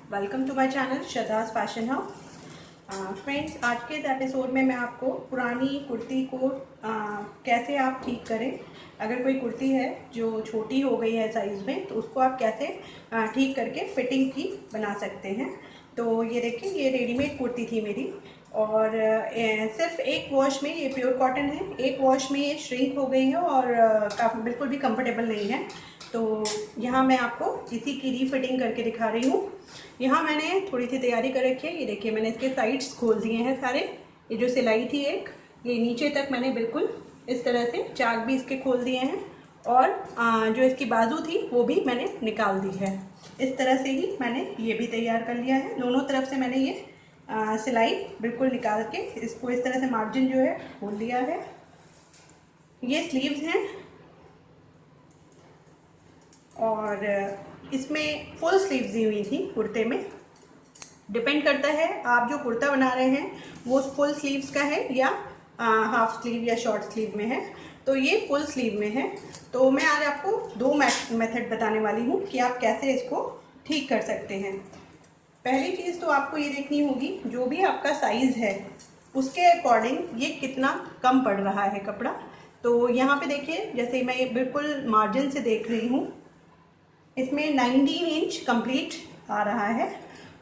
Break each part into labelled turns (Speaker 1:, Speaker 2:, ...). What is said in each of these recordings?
Speaker 1: Welcome to my channel Shraddha's fashion house. Friends, आज के इस एपिसोड में मैं आपको पुरानी कुर्ती को कैसे आप ठीक करें। अगर कोई कुर्ती है जो छोटी हो गई है साइज़ में, तो उसको आप कैसे ठीक करके फिटिंग की बना सकते हैं। तो ये देखिए, ये रेडीमेड कुर्ती थी मेरी और सिर्फ एक वॉश में, ये प्योर कॉटन है, एक वॉश में ये श्रिंक हो गई है और काफ़ी बिल्कुल भी कंफर्टेबल नहीं है। तो यहाँ मैं आपको इसी की रीफिटिंग करके दिखा रही हूँ। यहाँ मैंने थोड़ी सी तैयारी कर रखी है। ये देखिए, मैंने इसके साइड्स खोल दिए हैं सारे। ये जो सिलाई थी एक, ये नीचे तक मैंने बिल्कुल इस तरह से चाक भी इसके खोल दिए हैं और जो इसकी बाजू थी वो भी मैंने निकाल दी है। इस तरह से ही मैंने ये भी तैयार कर लिया है। दोनों तरफ से मैंने ये सिलाई बिल्कुल निकाल के इसको इस तरह से मार्जिन जो है खोल लिया है। ये स्लीव्स हैं और इसमें फुल स्लीव्स दी हुई थी कुर्ते में। डिपेंड करता है आप जो कुर्ता बना रहे हैं वो फुल स्लीव्स का है या हाफ स्लीव या शॉर्ट स्लीव में है। तो ये फुल स्लीव में है। तो मैं आज आपको दो मेथड बताने वाली हूँ कि आप कैसे इसको ठीक कर सकते हैं। पहली चीज़ तो आपको ये देखनी होगी, जो भी आपका साइज़ है उसके अकॉर्डिंग ये कितना कम पड़ रहा है कपड़ा। तो यहाँ पे देखिए, जैसे मैं ये बिल्कुल मार्जिन से देख रही हूँ, इसमें 19 इंच कंप्लीट आ रहा है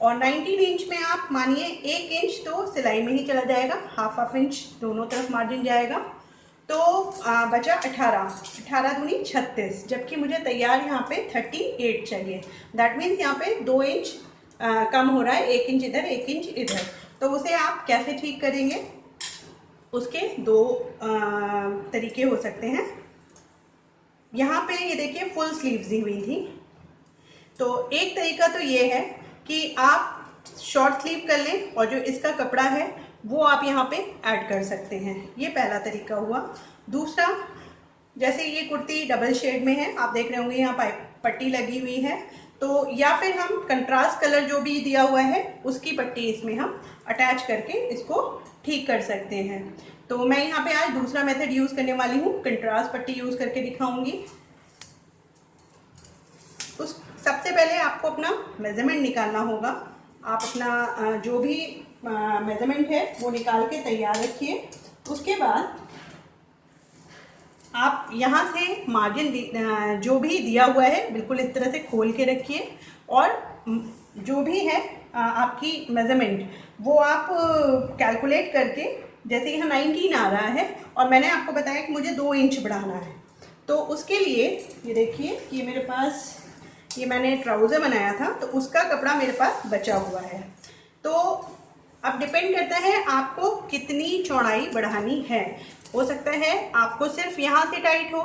Speaker 1: और 19 इंच में आप मानिए 1 इंच तो सिलाई में ही चला जाएगा, हाफ इंच दोनों तरफ मार्जिन जाएगा। तो बचा 18 दूनी 36, जबकि मुझे तैयार यहाँ पे 38 चाहिए। दैट मीन्स यहाँ पे 2 इंच कम हो रहा है, 1 इंच इधर 1 इंच इधर। तो उसे आप कैसे ठीक करेंगे, उसके दो तरीके हो सकते हैं। यहाँ पे ये देखिए, फुल स्लीव्स दी हुई थी। तो एक तरीका तो ये है कि आप शॉर्ट स्लीव कर लें और जो इसका कपड़ा है वो आप यहाँ पे ऐड कर सकते हैं। ये पहला तरीका हुआ। दूसरा, जैसे ये कुर्ती डबल शेड में है, आप देख रहे होंगे यहाँ पट्टी लगी हुई है, तो या फिर हम कंट्रास्ट कलर जो भी दिया हुआ है उसकी पट्टी इसमें हम अटैच करके इसको ठीक कर सकते हैं। तो मैं यहाँ पे आज दूसरा मेथड यूज़ करने वाली हूँ, कंट्रास्ट पट्टी यूज़ करके दिखाऊंगी। उस सबसे पहले आपको अपना मेज़रमेंट निकालना होगा। आप अपना जो भी मेज़रमेंट है वो निकाल के तैयार रखिए। उसके बाद आप यहाँ से मार्जिन जो भी दिया हुआ है बिल्कुल इस तरह से खोल के रखिए और जो भी है आपकी मेज़रमेंट वो आप कैलकुलेट करके, जैसे यहाँ 19 आ रहा है और मैंने आपको बताया कि मुझे 2 इंच बढ़ाना है, तो उसके लिए ये देखिए, ये मेरे पास ये मैंने ट्राउज़र बनाया था तो उसका कपड़ा मेरे पास बचा हुआ है। तो अब डिपेंड करता है आपको कितनी चौड़ाई बढ़ानी है। हो सकता है आपको सिर्फ यहाँ से टाइट हो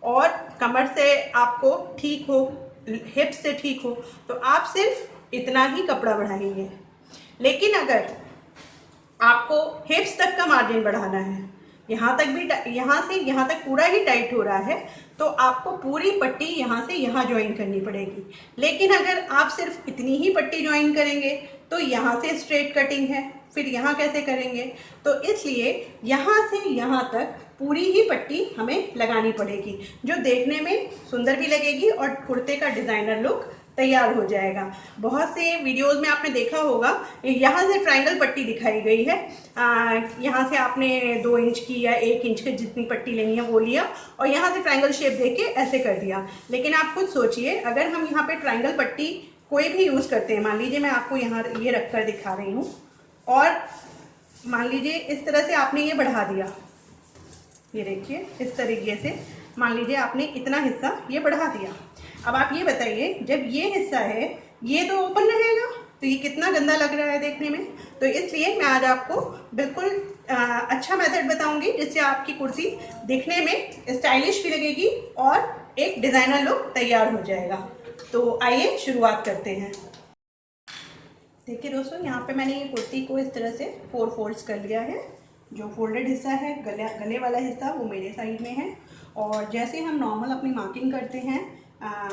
Speaker 1: और कमर से आपको ठीक हो, हिप से ठीक हो, तो आप सिर्फ इतना ही कपड़ा बढ़ाएंगे। लेकिन अगर आपको हिप्स तक का मार्जिन बढ़ाना है, यहाँ तक भी, यहाँ से यहाँ तक पूरा ही टाइट हो रहा है, तो आपको पूरी पट्टी यहाँ से यहाँ ज्वाइन करनी पड़ेगी। लेकिन अगर आप सिर्फ इतनी ही पट्टी ज्वाइन करेंगे तो यहाँ से स्ट्रेट कटिंग है, फिर यहाँ कैसे करेंगे। तो इसलिए यहाँ से यहाँ तक पूरी ही पट्टी हमें लगानी पड़ेगी, जो देखने में सुंदर भी लगेगी और कुर्ते का डिज़ाइनर लुक तैयार हो जाएगा। बहुत से वीडियोस में आपने देखा होगा, यहाँ से ट्रायंगल पट्टी दिखाई गई है। यहाँ से आपने 2 इंच की या 1 इंच की जितनी पट्टी लेनी है वो लिया और यहाँ से ट्रायंगल शेप देके ऐसे कर दिया। लेकिन आप खुद सोचिए, अगर हम यहाँ पे ट्रायंगल पट्टी कोई भी यूज़ करते हैं, मान लीजिए मैं आपको यहाँ ये रख कर दिखा रही हूँ और मान लीजिए इस तरह से आपने ये बढ़ा दिया, ये देखिए इस तरीके से मान लीजिए आपने इतना हिस्सा ये बढ़ा दिया। अब आप ये बताइए, जब ये हिस्सा है ये तो ओपन रहेगा, तो ये कितना गंदा लग रहा है देखने में। तो इसलिए मैं आज आपको बिल्कुल अच्छा मेथड बताऊंगी जिससे आपकी कुर्ती दिखने में स्टाइलिश भी लगेगी और एक डिज़ाइनर लुक तैयार हो जाएगा। तो आइए शुरुआत करते हैं। देखिए दोस्तों, यहाँ पे मैंने ये कुर्ती को इस तरह से 4 फोल्ड्स कर लिया है। जो फोल्डेड हिस्सा है, गले वाला हिस्सा, वो मेरे साइड में है। और जैसे हम नॉर्मल अपनी मार्किंग करते हैं,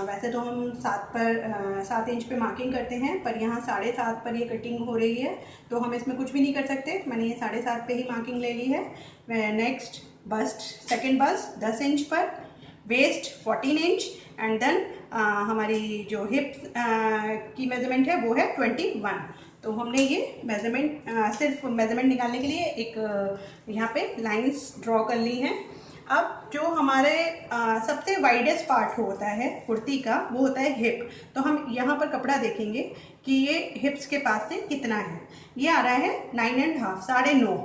Speaker 1: वैसे तो हम 7 इंच पे मार्किंग करते हैं, पर यहाँ 7.5 पर ये कटिंग हो रही है, तो हम इसमें कुछ भी नहीं कर सकते। मैंने ये 7.5 पे ही मार्किंग ले ली है। Next bust, second bust 10 inch पर, वेस्ट 14 इंच, एंड देन हमारी जो हिप की मेजरमेंट है वो है 21। तो हमने ये मेजरमेंट सिर्फ मेजरमेंट निकालने के लिए एक यहाँ पे लाइंस ड्रॉ कर ली हैं। अब जो हमारे सबसे वाइडेस्ट पार्ट होता है कुर्ती का वो होता है हिप। तो हम यहाँ पर कपड़ा देखेंगे कि ये हिप्स के पास से कितना है। ये आ रहा है 9.5, 9.5।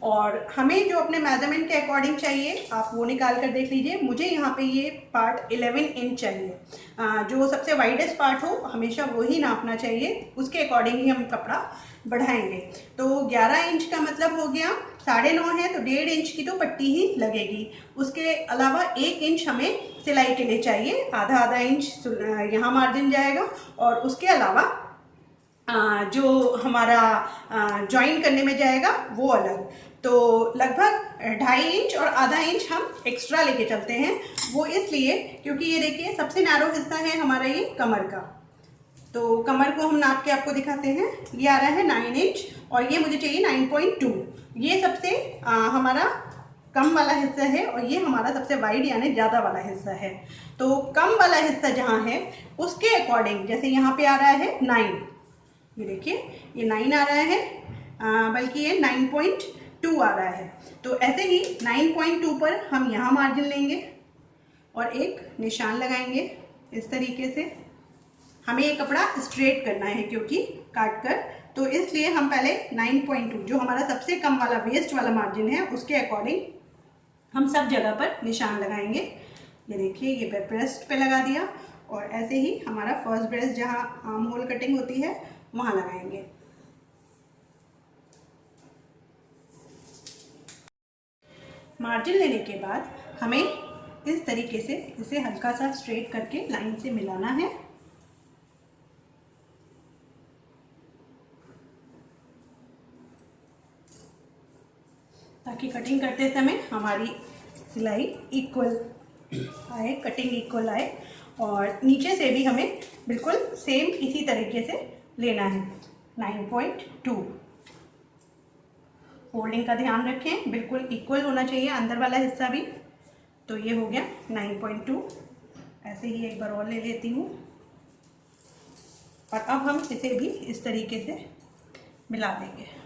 Speaker 1: और हमें जो अपने मेजरमेंट के अकॉर्डिंग चाहिए आप वो निकाल कर देख लीजिए। मुझे यहाँ पे ये पार्ट 11 इंच चाहिए। जो सबसे वाइडेस्ट पार्ट हो हमेशा वही नापना चाहिए, उसके अकॉर्डिंग ही हम कपड़ा बढ़ाएंगे। तो 11 इंच का मतलब हो गया 9.5 है तो 1.5 इंच की तो पट्टी ही लगेगी। उसके अलावा 1 इंच हमें सिलाई के लिए चाहिए, आधा आधा इंच यहाँ मार्जिन जाएगा। और उसके अलावा जो हमारा जॉइन करने में जाएगा वो अलग। तो लगभग 2.5 इंच और आधा इंच हम एक्स्ट्रा लेके चलते हैं। वो इसलिए क्योंकि ये देखिए सबसे नैरो हिस्सा है हमारा ये कमर का। तो कमर को हम नाप के आपको दिखाते हैं। ये आ रहा है 9 इंच और ये मुझे चाहिए 9.2। ये सबसे हमारा कम वाला हिस्सा है और ये हमारा सबसे वाइड यानी ज़्यादा वाला हिस्सा है। तो कम वाला हिस्सा जहाँ है उसके अकॉर्डिंग जैसे यहाँ पे आ रहा है 9, ये देखिए ये 9 आ रहा है, बल्कि ये 9.2 आ रहा है। तो ऐसे ही 9.2 पर हम यहाँ मार्जिन लेंगे और एक निशान लगाएंगे इस तरीके से। हमें ये कपड़ा स्ट्रेट करना है क्योंकि काट कर, तो इसलिए हम पहले 9.2 जो हमारा सबसे कम वाला वेस्ट वाला मार्जिन है उसके अकॉर्डिंग हम सब जगह पर निशान लगाएंगे। ये देखिए ये ब्रेस्ट पे लगा दिया और ऐसे ही हमारा फर्स्ट ब्रेस्ट जहाँ आर्म होल कटिंग होती है वहाँ लगाएंगे। मार्जिन लेने के बाद हमें इस तरीके से इसे हल्का सा स्ट्रेट करके लाइन से मिलाना है। ताकि कटिंग करते समय हमारी सिलाई इक्वल आए, कटिंग इक्वल आए। और नीचे से भी हमें बिल्कुल सेम इसी तरीके से लेना है 9.2। फोल्डिंग का ध्यान रखें, बिल्कुल इक्वल होना चाहिए अंदर वाला हिस्सा भी। तो ये हो गया 9.2। ऐसे ही एक बार और ले लेती हूँ और अब हम इसे भी इस तरीके से मिला देंगे।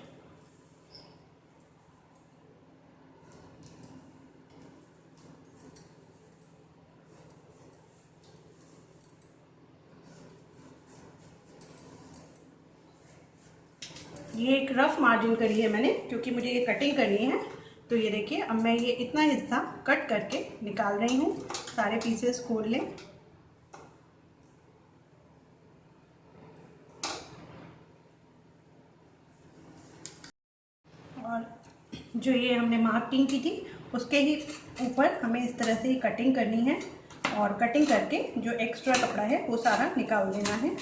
Speaker 1: ये एक रफ मार्जिन करी है मैंने क्योंकि मुझे ये कटिंग करनी है। तो ये देखिए अब मैं ये इतना हिस्सा कट करके निकाल रही हूँ। सारे पीसेस खोल लें। और जो ये हमने मार्किंग की थी उसके ही ऊपर हमें इस तरह से ही कटिंग करनी है और कटिंग करके जो एक्स्ट्रा कपड़ा है वो सारा निकाल देना है।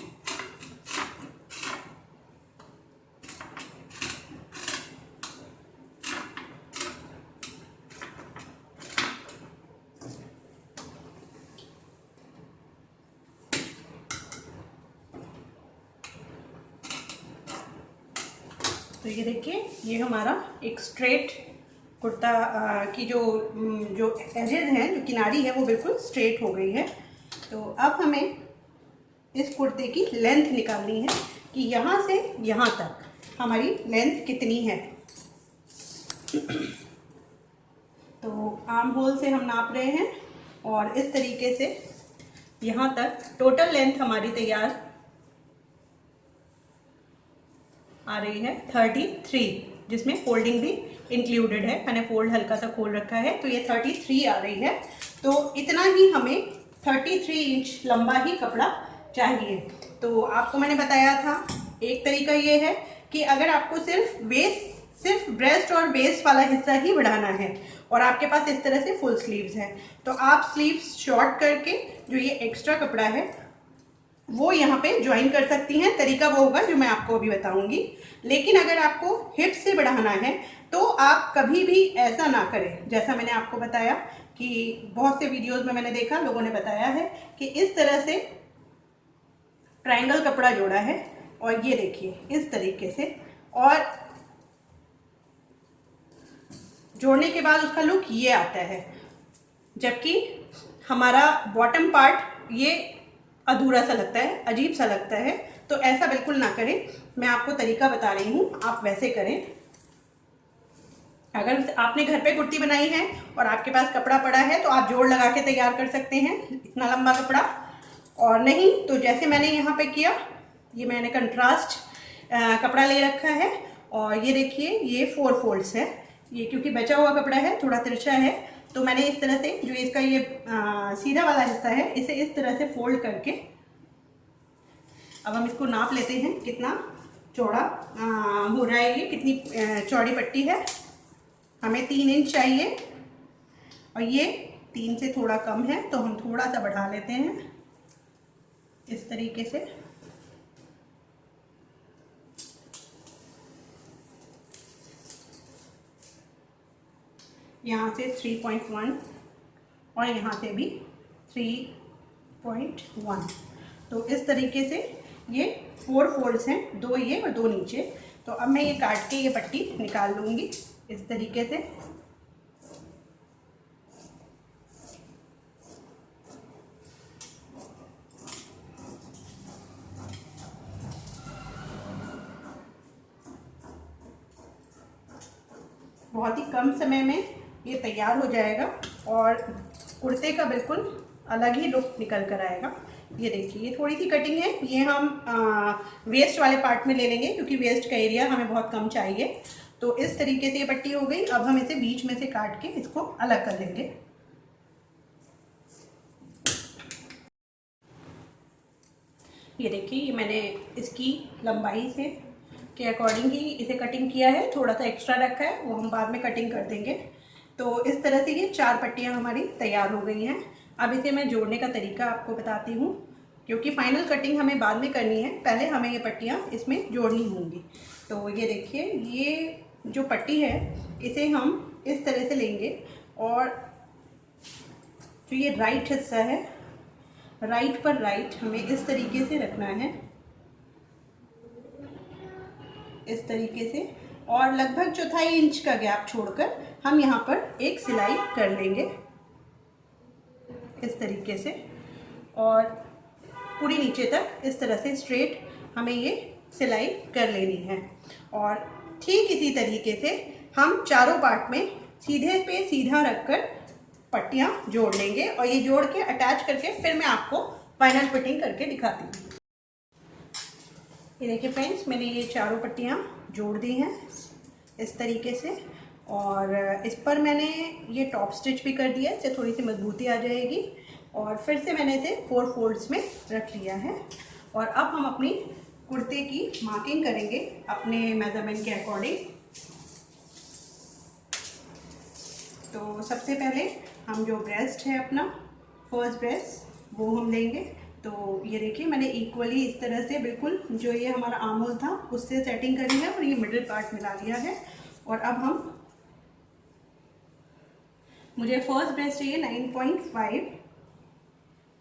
Speaker 1: तो ये देखिए ये हमारा एक स्ट्रेट कुर्ता की जो एजेस हैं, जो किनारी है वो बिल्कुल स्ट्रेट हो गई है। तो अब हमें इस कुर्ते की लेंथ निकालनी है कि यहाँ से यहाँ तक हमारी लेंथ कितनी है। तो आर्म होल से हम नाप रहे हैं और इस तरीके से यहाँ तक टोटल लेंथ हमारी तैयार आ रही है 33, जिसमें फोल्डिंग भी इंक्लूडेड है। मैंने फोल्ड हल्का सा खोल रखा है तो ये 33 आ रही है। तो इतना ही हमें 33 इंच लंबा ही कपड़ा चाहिए। तो आपको मैंने बताया था एक तरीका ये है कि अगर आपको सिर्फ ब्रेस्ट और बेस वाला हिस्सा ही बढ़ाना है और आपके पास इस तरह से फुल स्लीव्स हैं तो आप स्लीव्स शॉर्ट करके जो ये एक्स्ट्रा कपड़ा है वो यहाँ पे ज्वाइन कर सकती हैं। तरीका वो होगा जो मैं आपको अभी बताऊंगी। लेकिन अगर आपको हिप से बढ़ाना है तो आप कभी भी ऐसा ना करें। जैसा मैंने आपको बताया कि बहुत से वीडियोस में मैंने देखा लोगों ने बताया है कि इस तरह से ट्रायंगल कपड़ा जोड़ा है और ये देखिए इस तरीके से, और जोड़ने के बाद उसका लुक ये आता है। जबकि हमारा बॉटम पार्ट ये अधूरा सा लगता है, अजीब सा लगता है, तो ऐसा बिल्कुल ना करें। मैं आपको तरीका बता रही हूँ, आप वैसे करें। अगर आपने घर पे कुर्ती बनाई है और आपके पास कपड़ा पड़ा है तो आप जोड़ लगा के तैयार कर सकते हैं इतना लंबा कपड़ा, और नहीं तो जैसे मैंने यहाँ पे किया, ये मैंने कंट्रास्ट कपड़ा ले रखा है और ये देखिए ये 4 फोल्ड्स है। ये क्योंकि बचा हुआ कपड़ा है, थोड़ा तिरछा है, तो मैंने इस तरह से जो इसका ये सीधा वाला हिस्सा है इसे इस तरह से फोल्ड करके, अब हम इसको नाप लेते हैं कितना चौड़ा हो रहा है, ये कितनी चौड़ी पट्टी है। हमें 3 इंच चाहिए और ये 3 से थोड़ा कम है, तो हम थोड़ा सा बढ़ा लेते हैं इस तरीके से। यहाँ से 3.1 और यहाँ से भी 3.1, तो इस तरीके से ये 4 फोल्ड्स हैं, 2 ये और 2 नीचे। तो अब मैं ये काट के ये पट्टी निकाल लूँगी इस तरीके से। बहुत ही कम समय में ये तैयार हो जाएगा और कुर्ते का बिल्कुल अलग ही लुक निकल कर आएगा। ये देखिए ये थोड़ी सी कटिंग है, ये हम वेस्ट वाले पार्ट में ले लेंगे क्योंकि वेस्ट का एरिया हमें बहुत कम चाहिए। तो इस तरीके से ये पट्टी हो गई। अब हम इसे बीच में से काट के इसको अलग कर लेंगे। ये देखिए ये मैंने इसकी लंबाई से के अकॉर्डिंग ही इसे कटिंग किया है, थोड़ा सा एक्स्ट्रा रखा है, वो हम बाद में कटिंग कर देंगे। तो इस तरह से ये 4 पट्टियाँ हमारी तैयार हो गई हैं। अब इसे मैं जोड़ने का तरीका आपको बताती हूँ, क्योंकि फाइनल कटिंग हमें बाद में करनी है, पहले हमें ये पट्टियाँ इसमें जोड़नी होंगी। तो ये देखिए ये जो पट्टी है इसे हम इस तरह से लेंगे और जो ये राइट हिस्सा है, राइट पर राइट हमें इस तरीके से रखना है, इस तरीके से, और लगभग 1/4 इंच का गैप छोड़कर हम यहाँ पर एक सिलाई कर लेंगे इस तरीके से, और पूरी नीचे तक इस तरह से स्ट्रेट हमें ये सिलाई कर लेनी है। और ठीक इसी तरीके से हम चारों पार्ट में सीधे पे सीधा रखकर पट्टियाँ जोड़ लेंगे और ये जोड़ के अटैच करके फिर मैं आपको फाइनल फिटिंग करके दिखाती हूँ। ये देखिए फ्रेंड्स, मैंने ये चारों पट्टियाँ जोड़ दी हैं इस तरीके से, और इस पर मैंने ये टॉप स्टिच भी कर दिया, इससे थोड़ी सी मजबूती आ जाएगी। और फिर से मैंने इसे 4 फोल्ड्स में रख लिया है। और अब हम अपनी कुर्ते की मार्किंग करेंगे अपने मेजरमेंट के अकॉर्डिंग। तो सबसे पहले हम जो ब्रेस्ट है अपना फर्स्ट ब्रेस्ट वो हम लेंगे। तो ये देखिए मैंने इक्वली इस तरह से बिल्कुल जो ये हमारा आर्म होल था उससे सेटिंग करी है और ये मिडिल पार्ट मिला लिया है। और अब हम मुझे फर्स्ट ब्रेस्ट चाहिए 9.5,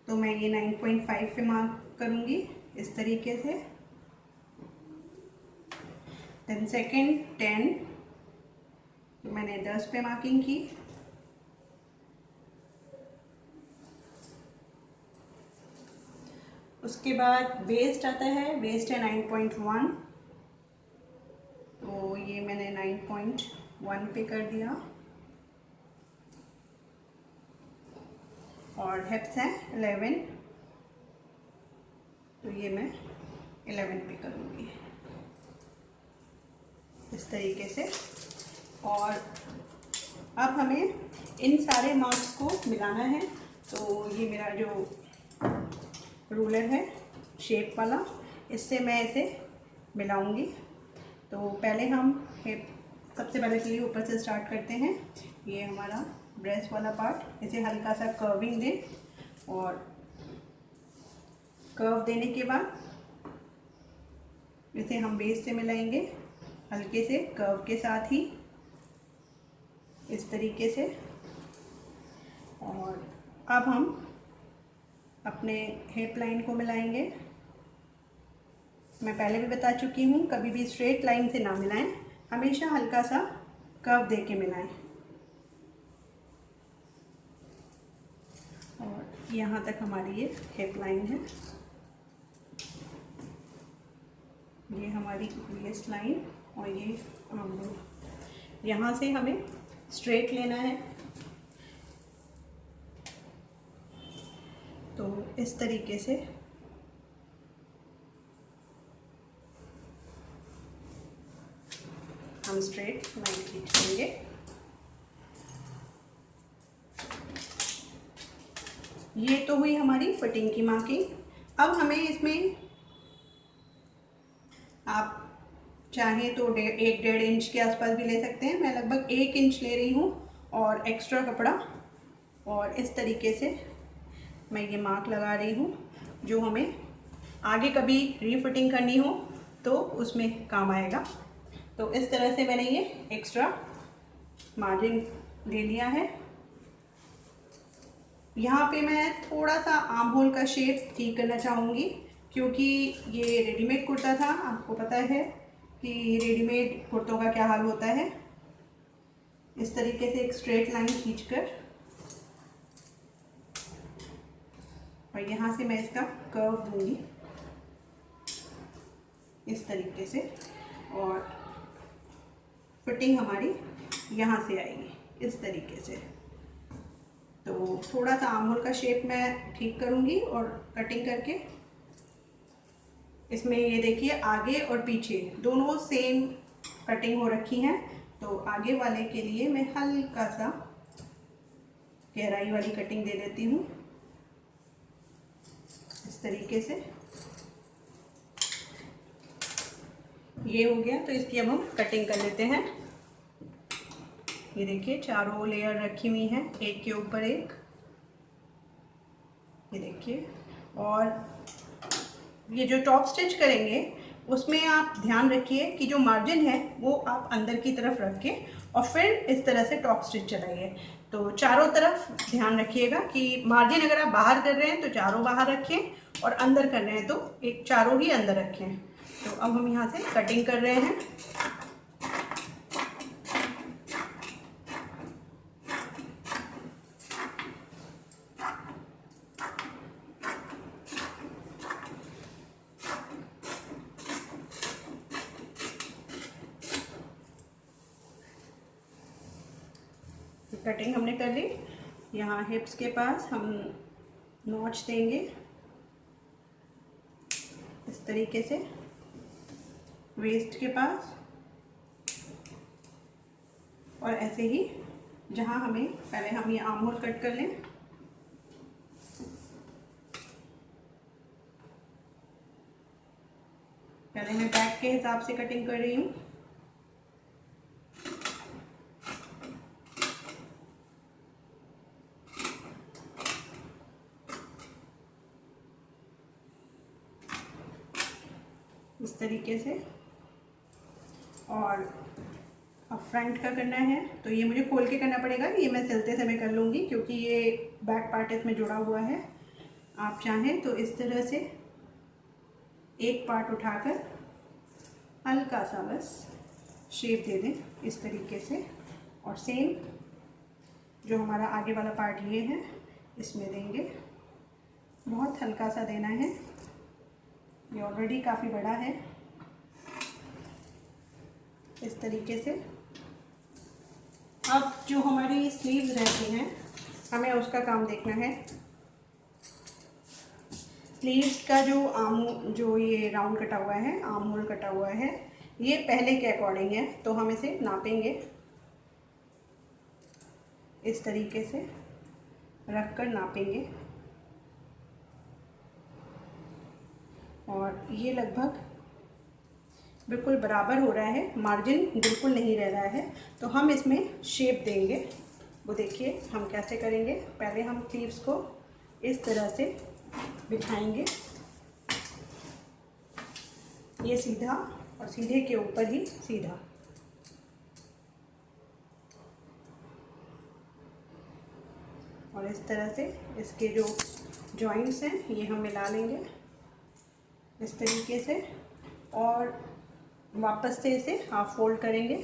Speaker 1: तो मैं ये 9.5 पे मार्क करूँगी इस तरीके से। देन सेकेंड 10, तो मैंने 10 पे मार्किंग की। उसके बाद वेस्ट आता है, वेस्ट है 9.1, तो ये मैंने 9.1 पे कर दिया। और हिप्स है 11, तो ये मैं 11 पे करूँगी इस तरीके से। और अब हमें इन सारे मार्क्स को मिलाना है। तो ये मेरा जो रूलर है शेप वाला, इससे मैं इसे मिलाऊंगी। तो पहले हम सबसे पहले तो ये ऊपर से स्टार्ट करते हैं। ये हमारा ब्रेस्ट वाला पार्ट, इसे हल्का सा कर्विंग दें और कर्व देने के बाद इसे हम बेस से मिलाएंगे हल्के से कर्व के साथ ही इस तरीके से। और अब हम अपने हिप लाइन को मिलाएंगे। मैं पहले भी बता चुकी हूँ, कभी भी स्ट्रेट लाइन से ना मिलाएं, हमेशा हल्का सा कर्व दे के मिलाएं। और यहाँ तक हमारी ये हिप लाइन है, ये हमारी वेस्ट लाइन और ये आर्म होल। यहाँ से हमें स्ट्रेट लेना है, तो इस तरीके से हम स्ट्रेट लाइन खींचेंगे। ये तो हुई हमारी फिटिंग की मार्किंग। अब हमें इसमें आप चाहें तो 1-1.5 इंच के आसपास भी ले सकते हैं। मैं लगभग 1 इंच ले रही हूँ और एक्स्ट्रा कपड़ा, और इस तरीके से मैं ये मार्क लगा रही हूँ, जो हमें आगे कभी रीफिटिंग करनी हो तो उसमें काम आएगा। तो इस तरह से मैंने ये एक्स्ट्रा मार्जिन ले लिया है। यहाँ पे मैं थोड़ा सा आर्म होल का शेप ठीक करना चाहूँगी, क्योंकि ये रेडीमेड कुर्ता था। आपको पता है कि रेडीमेड कुर्तों का क्या हाल होता है। इस तरीके से एक स्ट्रेट लाइन खींचकर, और यहाँ से मैं इसका कर्व दूंगी इस तरीके से, और फिटिंग हमारी यहाँ से आएगी इस तरीके से। तो थोड़ा सा आर्म होल का शेप मैं ठीक करूँगी और कटिंग करके इसमें ये देखिए आगे और पीछे दोनों सेम कटिंग हो रखी हैं। तो आगे वाले के लिए मैं हल्का सा गहराई वाली कटिंग दे देती हूँ इस तरीके से। ये हो गया, तो इसकी अब हम कटिंग कर लेते हैं। ये देखिए चारों लेयर रखी हुई हैं, एक के ऊपर एक, ये देखिए। और ये जो टॉप स्टिच करेंगे उसमें आप ध्यान रखिए कि जो मार्जिन है वो आप अंदर की तरफ रख के और फिर इस तरह से टॉप स्टिच चलाइए। तो चारों तरफ ध्यान रखिएगा कि मार्जिन अगर आप बाहर कर रहे हैं तो चारों बाहर रखें, और अंदर कर रहे हैं तो एक चारों ही अंदर रखें। तो अब हम यहाँ से कटिंग कर रहे हैं। कटिंग हमने कर ली। यहाँ हिप्स के पास हम नॉच देंगे इस तरीके से, वेस्ट के पास, और ऐसे ही जहाँ हमें पहले हम ये आर्म होल कट कर लें। पहले मैं बैक के हिसाब से कटिंग कर रही हूँ। इस तरीके से, और अब फ्रंट का करना है तो ये मुझे खोल के करना पड़ेगा। ये मैं सिलते समय कर लूँगी क्योंकि ये बैक पार्ट इसमें जुड़ा हुआ है। आप चाहें तो इस तरह से एक पार्ट उठाकर हल्का सा बस शेप दे दें इस तरीके से, और सेम जो हमारा आगे वाला पार्ट ये है इसमें देंगे। बहुत हल्का सा देना है, ये ऑलरेडी काफ़ी बड़ा है। इस तरीके से अब जो हमारी स्लीव्स रहती हैं हमें उसका काम देखना है। स्लीव्स का जो ये राउंड कटा हुआ है, आर्म होल कटा हुआ है, ये पहले के अकॉर्डिंग है, तो हम इसे नापेंगे इस तरीके से, रख कर नापेंगे। और ये लगभग बिल्कुल बराबर हो रहा है, मार्जिन बिल्कुल नहीं रह रहा है। तो हम इसमें शेप देंगे, वो देखिए हम कैसे करेंगे। पहले हम स्लीव्स को इस तरह से बिछाएंगे, ये सीधा और सीधे के ऊपर ही सीधा, और इस तरह से इसके जो जॉइंट्स हैं ये हम मिला लेंगे इस तरीके से, और वापस से इसे हाफ फोल्ड करेंगे।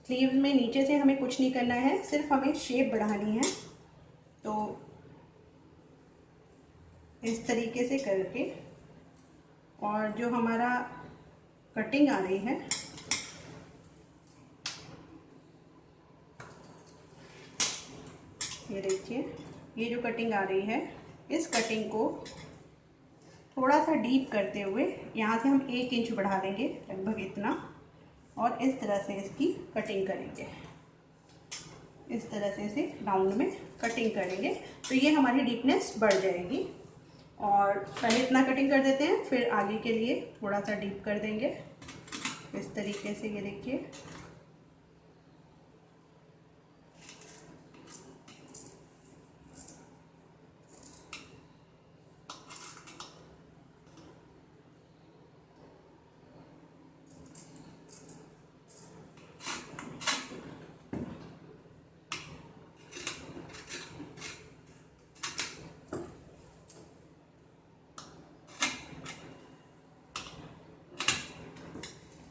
Speaker 1: स्लीव में नीचे से हमें कुछ नहीं करना है, सिर्फ हमें शेप बढ़ानी है। तो इस तरीके से करके, और जो हमारा कटिंग आ रही है ये देखिए, ये जो कटिंग आ रही है, इस कटिंग को थोड़ा सा डीप करते हुए यहाँ से हम 1 इंच बढ़ा देंगे, लगभग इतना, और इस तरह से इसकी कटिंग करेंगे। इस तरह से इसे राउंड में कटिंग करेंगे तो ये हमारी डीपनेस बढ़ जाएगी। और पहले इतना कटिंग कर देते हैं, फिर आगे के लिए थोड़ा सा डीप कर देंगे इस तरीके से। ये देखिए,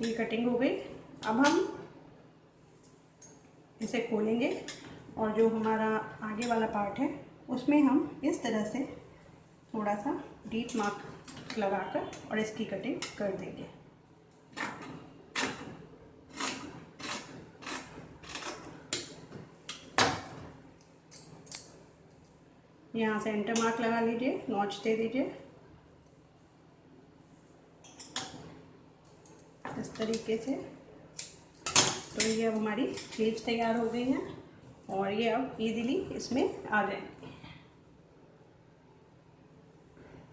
Speaker 1: ये कटिंग हो गई। अब हम इसे खोलेंगे और जो हमारा आगे वाला पार्ट है उसमें हम इस तरह से थोड़ा सा डीप मार्क लगाकर और इसकी कटिंग कर देंगे। यहाँ से एंटर मार्क लगा लीजिए, नॉच दे दीजिए इस तरीके से। तो ये अब हमारी स्लीव्स तैयार हो गई हैं और ये अब इजीली इसमें आ जाएंगी।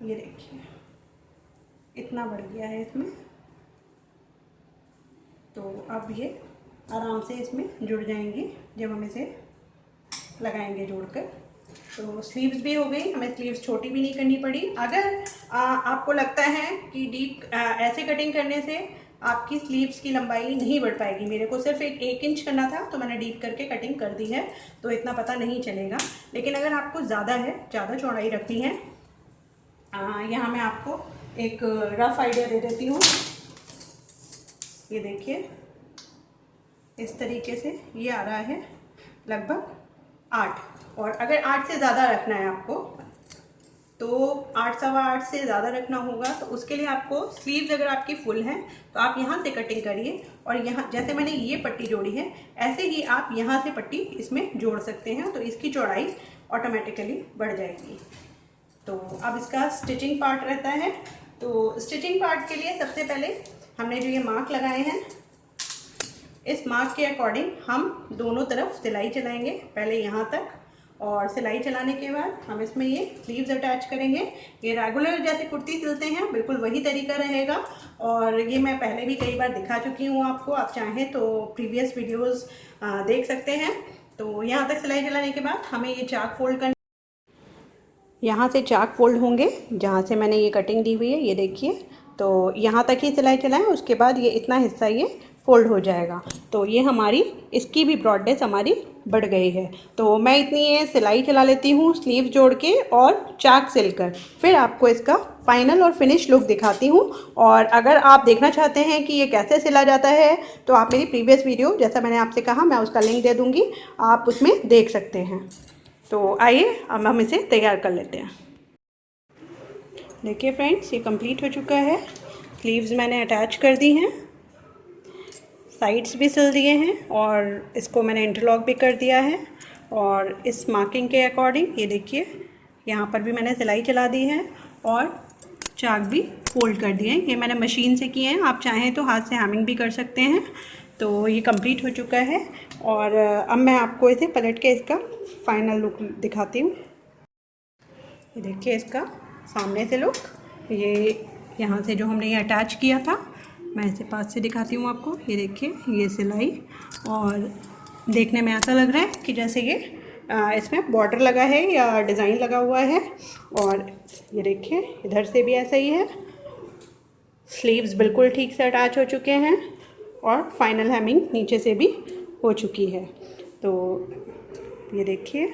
Speaker 1: ये देखिए, इतना बढ़ गया है इसमें, तो अब ये आराम से इसमें जुड़ जाएंगी जब हम इसे लगाएंगे जोड़कर। तो स्लीव्स भी हो गई, हमें स्लीव्स छोटी भी नहीं करनी पड़ी। अगर आपको लगता है कि डीप ऐसे कटिंग करने से आपकी स्लीव्स की लंबाई नहीं बढ़ पाएगी, मेरे को सिर्फ 1 इंच करना था तो मैंने डीप करके कटिंग कर दी है, तो इतना पता नहीं चलेगा। लेकिन अगर आपको ज़्यादा है, ज़्यादा चौड़ाई रखनी है, यहाँ मैं आपको एक रफ आइडिया दे देती हूँ। ये देखिए, इस तरीके से ये आ रहा है लगभग 8, और अगर 8 से ज़्यादा रखना है आपको तो 8, सवा 8 से ज़्यादा रखना होगा, तो उसके लिए आपको स्लीव्स अगर आपकी फुल हैं तो आप यहाँ से कटिंग करिए, और यहाँ जैसे मैंने ये पट्टी जोड़ी है ऐसे ही आप यहाँ से पट्टी इसमें जोड़ सकते हैं, तो इसकी चौड़ाई ऑटोमेटिकली बढ़ जाएगी। तो अब इसका स्टिचिंग पार्ट रहता है। तो स्टिचिंग पार्ट के लिए सबसे पहले हमने जो ये मार्क लगाए हैं, इस मार्क के अकॉर्डिंग हम दोनों तरफ सिलाई चलाएंगे, पहले यहाँ तक, और सिलाई चलाने के बाद हम इसमें ये स्लीव्स अटैच करेंगे। ये रेगुलर जैसे कुर्ती सिलते हैं बिल्कुल वही तरीका रहेगा, और ये मैं पहले भी कई बार दिखा चुकी हूँ आपको, आप चाहें तो प्रीवियस वीडियोस देख सकते हैं। तो यहाँ तक सिलाई चलाने के बाद हमें ये चाक फोल्ड करना, यहाँ से चाक फोल्ड होंगे जहाँ से मैंने ये कटिंग दी हुई है, ये देखिए। तो यहाँ तक ही सिलाई चलाएं, उसके बाद ये इतना हिस्सा ये फोल्ड हो जाएगा। तो ये हमारी इसकी भी ब्रॉडनेस हमारी बढ़ गई है। तो मैं इतनी ये सिलाई चला लेती हूँ स्लीव जोड़ के और चाक सिलकर, फिर आपको इसका फाइनल और फिनिश लुक दिखाती हूँ। और अगर आप देखना चाहते हैं कि ये कैसे सिला जाता है तो आप मेरी प्रीवियस वीडियो, जैसा मैंने आपसे कहा, मैं उसका लिंक दे दूँगी, आप उसमें देख सकते हैं। तो आइए अब हम इसे तैयार कर लेते हैं। देखिए फ्रेंड्स, ये कंप्लीट हो चुका है। स्लीव्स मैंने अटैच कर दी हैं, साइड्स भी सिल दिए हैं, और इसको मैंने इंटरलॉक भी कर दिया है। और इस मार्किंग के अकॉर्डिंग ये देखिए, यहाँ पर भी मैंने सिलाई चला दी है और चाक भी फोल्ड कर दिए हैं। ये मैंने मशीन से किए हैं, आप चाहें तो हाथ से हैमिंग भी कर सकते हैं। तो ये कंप्लीट हो चुका है, और अब मैं आपको इसे पलट के इसका फाइनल लुक दिखाती हूँ। ये देखिए इसका सामने से लुक, ये यहाँ से जो हमने ये अटैच किया था, मैं इसे पास से दिखाती हूँ आपको। ये देखिए, ये सिलाई, और देखने में ऐसा लग रहा है कि जैसे ये इसमें बॉर्डर लगा है या डिज़ाइन लगा हुआ है। और ये देखिए, इधर से भी ऐसा ही है। स्लीव्स बिल्कुल ठीक से अटैच हो चुके हैं, और फाइनल हेमिंग नीचे से भी हो चुकी है। तो ये देखिए,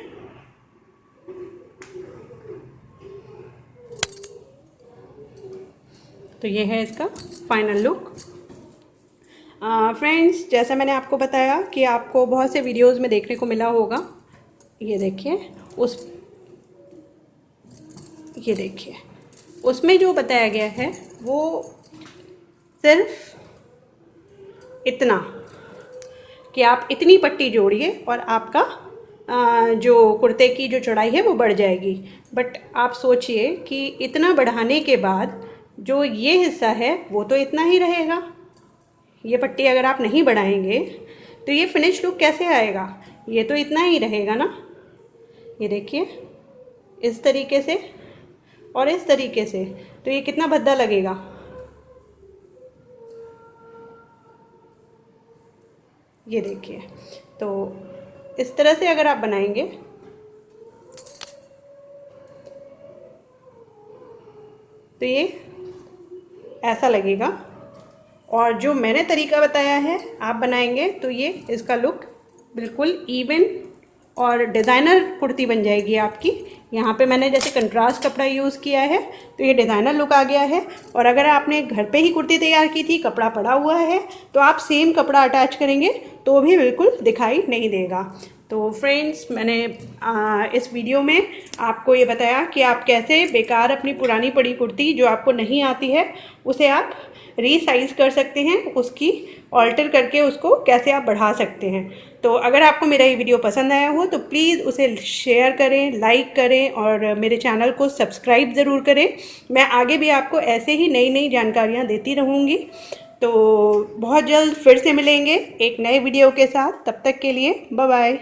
Speaker 1: तो ये है इसका फाइनल लुक। फ्रेंड्स, जैसा मैंने आपको बताया कि आपको बहुत से वीडियोस में देखने को मिला होगा, ये देखिए, ये देखिए, उसमें जो बताया गया है वो सिर्फ इतना कि आप इतनी पट्टी जोड़िए और आपका जो कुर्ते की जो चौड़ाई है वो बढ़ जाएगी। बट आप सोचिए कि इतना बढ़ाने के बाद जो ये हिस्सा है वो तो इतना ही रहेगा। ये पट्टी अगर आप नहीं बढ़ाएंगे तो ये फिनिश लुक कैसे आएगा? ये तो इतना ही रहेगा ना। ये देखिए, इस तरीके से और इस तरीके से, तो ये कितना भद्दा लगेगा। ये देखिए, तो इस तरह से अगर आप बनाएंगे तो ये ऐसा लगेगा। और जो मैंने तरीका बताया है आप बनाएंगे तो ये इसका लुक बिल्कुल इवन और डिज़ाइनर कुर्ती बन जाएगी आपकी। यहाँ पे मैंने जैसे कंट्रास्ट कपड़ा यूज़ किया है तो ये डिज़ाइनर लुक आ गया है। और अगर आपने घर पे ही कुर्ती तैयार की थी, कपड़ा पड़ा हुआ है, तो आप सेम कपड़ा अटैच करेंगे तो भी बिल्कुल दिखाई नहीं देगा। तो फ्रेंड्स, मैंने इस वीडियो में आपको ये बताया कि आप कैसे बेकार अपनी पुरानी पड़ी कुर्ती जो आपको नहीं आती है उसे आप रीसाइज कर सकते हैं, उसकी ऑल्टर करके उसको कैसे आप बढ़ा सकते हैं। तो अगर आपको मेरा ये वीडियो पसंद आया हो तो प्लीज़ उसे शेयर करें, लाइक करें और मेरे चैनल को सब्सक्राइब ज़रूर करें। मैं आगे भी आपको ऐसे ही नई नई जानकारियाँ देती रहूँगी। तो बहुत जल्द फिर से मिलेंगे एक नए वीडियो के साथ। तब तक के लिए बाय बाय।